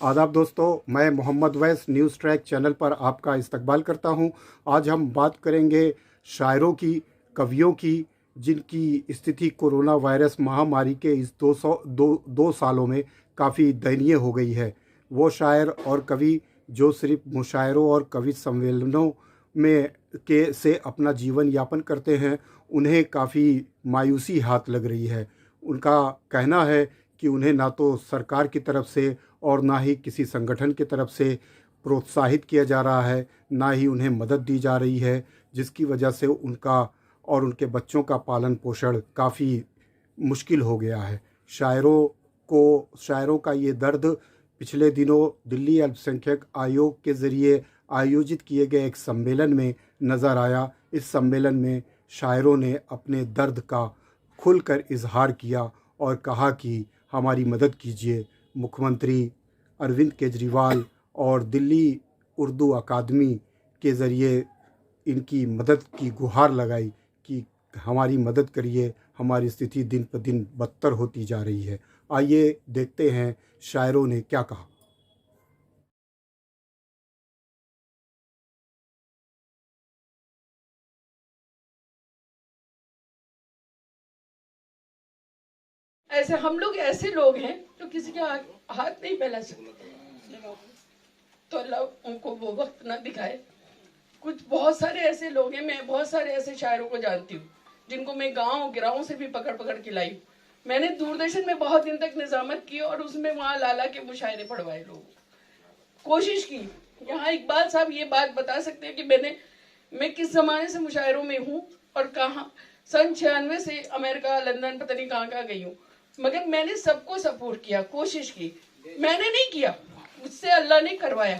आदाब दोस्तों, मैं मोहम्मद वैस न्यूज़ ट्रैक चैनल पर आपका इस्तकबाल करता हूं। आज हम बात करेंगे शायरों की, कवियों की, जिनकी स्थिति कोरोना वायरस महामारी के इस 2 सालों में काफ़ी दयनीय हो गई है। वो शायर और कवि जो सिर्फ मुशायरों और कवि सम्मेलनों में के से अपना जीवन यापन करते हैं, उन्हें काफ़ी मायूसी हाथ लग रही है। उनका कहना है कि उन्हें ना तो सरकार की तरफ से और ना ही किसी संगठन की तरफ से प्रोत्साहित किया जा रहा है, ना ही उन्हें मदद दी जा रही है, जिसकी वजह से उनका और उनके बच्चों का पालन पोषण काफ़ी मुश्किल हो गया है। शायरों का ये दर्द पिछले दिनों दिल्ली अल्पसंख्यक आयोग के ज़रिए आयोजित किए गए एक सम्मेलन में नज़र आया। इस सम्मेलन में शायरों ने अपने दर्द का खुलकर इजहार किया और कहा कि हमारी मदद कीजिए। मुख्यमंत्री अरविंद केजरीवाल और दिल्ली उर्दू अकादमी के ज़रिए इनकी मदद की गुहार लगाई कि हमारी मदद करिए, हमारी स्थिति दिन पर दिन बदतर होती जा रही है। आइए देखते हैं शायरों ने क्या कहा। ऐसे हम लोग ऐसे लोग हैं जो किसी के हाथ नहीं फैला सकते, तो अल्लाह उनको वो वक्त ना दिखाए। कुछ बहुत सारे ऐसे लोग हैं, मैं बहुत सारे ऐसे शायरों को जानती हूँ जिनको मैं गांव गिराओं से भी पकड़ पकड़ के लाई। मैंने दूरदर्शन में बहुत दिन तक निजामत की और उसमें वहां लाला के मुशायरे पढ़वाए लोगों को, कोशिश की। यहाँ इकबाल साहब ये बात बता सकते हैं कि मैं किस जमाने से मुशायरों में हूँ और कहाँ। सन 96 से अमेरिका, लंदन, पता नहीं कहाँ गई हूँ, मगर मैंने सबको सपोर्ट किया, कोशिश की। मैंने नहीं किया, मुझसे अल्लाह ने करवाया।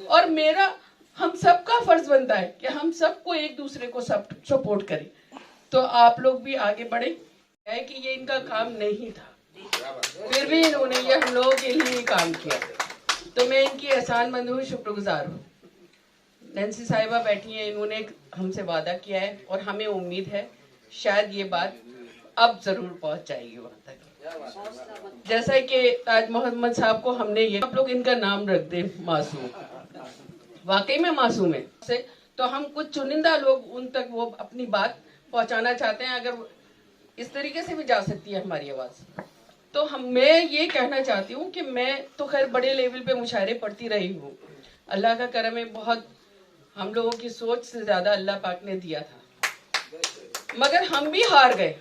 और मेरा, हम सबका फर्ज बनता है कि हम सबको एक दूसरे को सपोर्ट करें। तो आप लोग भी आगे बढ़े। है कि ये इनका काम नहीं था, फिर भी इन्होंने ये हम लोगों के लिए काम किया, तो मैं इनकी एहसानमंद हूँ, शुक्रगुजार हूँ। नैन्सी साहिबा बैठी हैं, इन्होंने हमसे वादा किया है और हमें उम्मीद है शायद ये बात अब जरूर पहुंच जाएगी वहां तक। जैसा कि ताज मोहम्मद साहब को हमने ये, आप लोग इनका नाम रख दे मासूम, वाकई में मासूम है से, तो हम कुछ चुनिंदा लोग उन तक वो अपनी बात पहुंचाना चाहते हैं। अगर इस तरीके से भी जा सकती है हमारी आवाज, तो मैं ये कहना चाहती हूँ कि मैं तो खैर बड़े लेवल पे मुशायरे पढ़ती रही हूँ, अल्लाह का करम है, बहुत हम लोगों की सोच से ज्यादा अल्लाह पाक ने दिया था, मगर हम भी हार गए।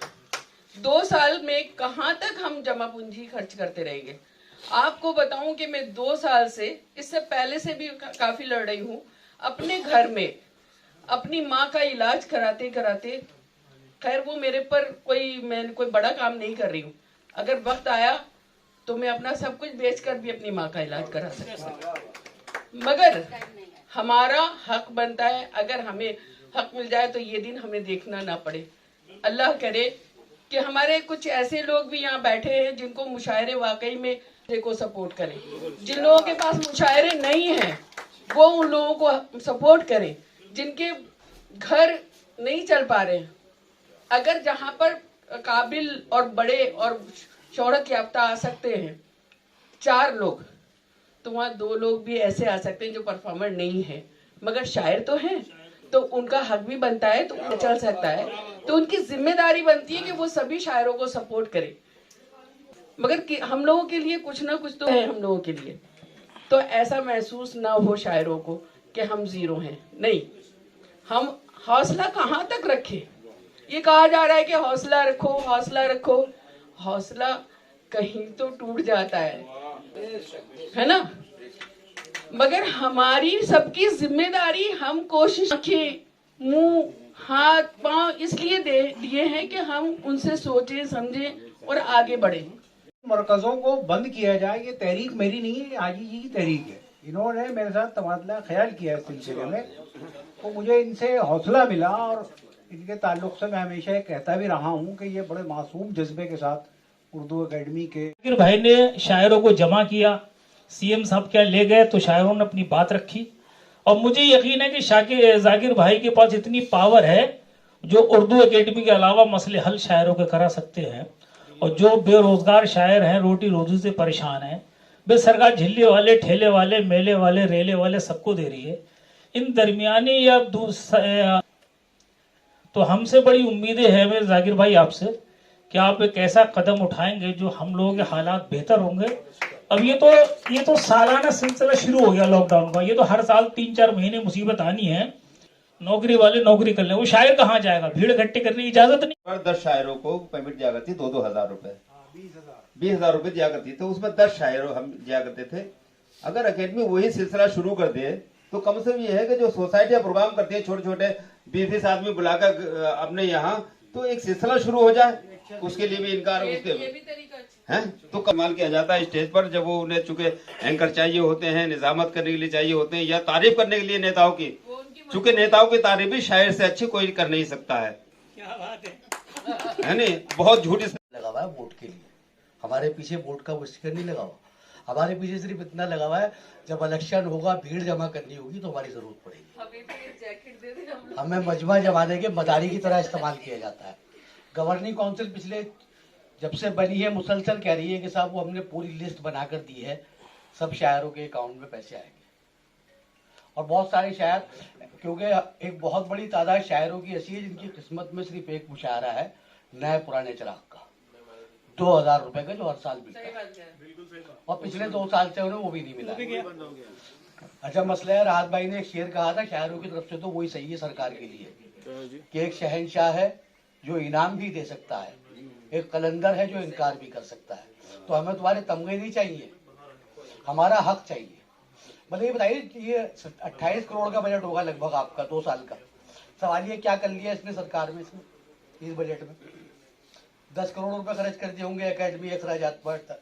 2 साल में कहां तक हम जमा पूंजी खर्च करते रहेंगे। आपको बताऊं कि मैं 2 साल से, इससे पहले से भी काफी लड़ रही हूं अपने घर में, अपनी माँ का इलाज कराते कराते। खैर वो मेरे पर मैं कोई बड़ा काम नहीं कर रही हूँ, अगर वक्त आया तो मैं अपना सब कुछ बेचकर भी अपनी माँ का इलाज करा सकती हूँ, मगर हमारा हक बनता है। अगर हमें हक मिल जाए तो ये दिन हमें देखना ना पड़े। अल्लाह करे कि हमारे कुछ ऐसे लोग भी यहाँ बैठे हैं जिनको मुशायरे वाकई में को सपोर्ट करें। जिन लोगों के पास मुशायरे नहीं हैं वो उन लोगों को सपोर्ट करें, जिनके घर नहीं चल पा रहे हैं। अगर जहाँ पर काबिल और बड़े और शोहरत याफ्ता आ सकते हैं 4 लोग, तो वहाँ 2 लोग भी ऐसे आ सकते हैं जो परफॉर्मर नहीं है मगर शायर तो हैं, तो उनका हक भी बनता है, तो चल सकता है। तो उनकी जिम्मेदारी बनती है कि वो सभी शायरों को सपोर्ट करें, मगर हम लोगों के लिए कुछ ना कुछ तो है हम लोगों के लिए, तो ऐसा महसूस ना हो शायरों को कि हम जीरो हैं। नहीं, हम हौसला कहाँ तक रखें। ये कहा जा रहा है कि हौसला रखो, हौसला रखो, हौसला कहीं तो टूट जाता है ना। मगर हमारी सबकी जिम्मेदारी, हम कोशिश रखें, मुंह हाथ पांव इसलिए दिए हैं कि हम उनसे सोचें समझें और आगे बढ़ें। मरकजों को बंद किया जाए, ये तहरीक मेरी नहीं है, आजी जी की तहरीक है। इन्होंने मेरे साथ तबादला ख्याल किया इस सिलसिले में, तो मुझे इनसे हौसला मिला और इनके ताल्लुक से मैं हमेशा ये कहता भी रहा हूँ कि ये बड़े मासूम जज्बे के साथ उर्दू एकेडमी के जाकिर भाई ने शायरों को जमा किया, सीएम साहब क्या ले गए तो शायरों ने अपनी बात रखी। और मुझे यकीन है कि जाकिर भाई के पास इतनी पावर है जो उर्दू एकेडमी के अलावा मसले हल शायरों के करा सकते हैं। और जो बेरोजगार शायर हैं, रोटी रोजी से परेशान हैं, बे सरकार झिल्ली वाले, ठेले वाले, मेले वाले, रेले वाले सबको दे रही है। इन दरमियानी या तो हमसे बड़ी उम्मीदें हैं मेरे जाकिर भाई आपसे कि आप एक ऐसा कदम उठाएंगे जो हम लोगों के हालात बेहतर होंगे। अब ये तो सालाना सिलसिला शुरू हो गया लॉकडाउन का। ये तो हर साल 3-4 महीने मुसीबत आनी है। नौकरी वाले नौकरी कर ले, वो शायर कहाँ जाएगा? भीड़ इकट्ठी करने की इजाजत नहीं। पर 10 शायरों को पेमेंट दिया करती, 2-2 हजार रुपए, 20,000 रुपए दिया करती। तो उसमें 10 शायरों हम दिया करते थे। अगर अकेडमी वही सिलसिला शुरू कर दे तो कम से कम ये है कि जो सोसाइटियां प्रोग्राम करती है छोटे छोटे 20-20 आदमी बुलाकर अपने यहाँ, तो एक सिलसिला शुरू हो जाए। उसके लिए भी इनकार है तो कमाल किया जाता है स्टेज पर, जब वो उन्हें चूंकि एंकर चाहिए होते हैं, निजामत करने के लिए चाहिए होते हैं, या तारीफ करने के लिए नेताओं की, चूंकि नेताओं की तारीफ भी शायर से अच्छी कोई कर नहीं सकता है। क्या बात है नहीं? बहुत झूठी लगा हुआ है वोट के लिए। हमारे पीछे वोट का वो स्टिकर नहीं लगा हुआ, हमारे पीछे सिर्फ इतना लगा हुआ है जब इलेक्शन होगा, भीड़ जमा करनी होगी तो हमारी जरूरत पड़ेगी। हमें मजमा जमाने के मदारी की तरह इस्तेमाल किया जाता है। गवर्निंग काउंसिल पिछले जब से बनी है मुसलसल कह रही है कि साहब वो हमने पूरी लिस्ट बनाकर दी है, सब शायरों के अकाउंट में पैसे आएंगे। और बहुत सारे शायर, क्योंकि एक बहुत बड़ी तादाद शायरों की ऐसी है जिनकी किस्मत में सिर्फ एक मुशायरा है नए पुराने चिराग का, 2,000 रुपए का, जो हर साल मिलता है। और पिछले 2 साल से उन्हें वो भी नहीं मिला। अच्छा मसला है, राहत भाई ने एक शेर कहा था शायरों की तरफ से, तो वही सही है सरकार के लिए कि एक शहंशाह है जो इनाम भी दे सकता है, एक कलंदर है जो इनकार भी कर सकता है। तो हमें तुम्हारे तमगे नहीं चाहिए, हमारा हक चाहिए। मतलब ये बताइए, ये 28 करोड़ का बजट होगा लगभग आपका 2 साल का। सवाल ये क्या कर लिया इसने सरकार में, इसमें इस बजट में 10 करोड़ रुपए खर्च कर दिए होंगे अकेडमी अखराजात पर।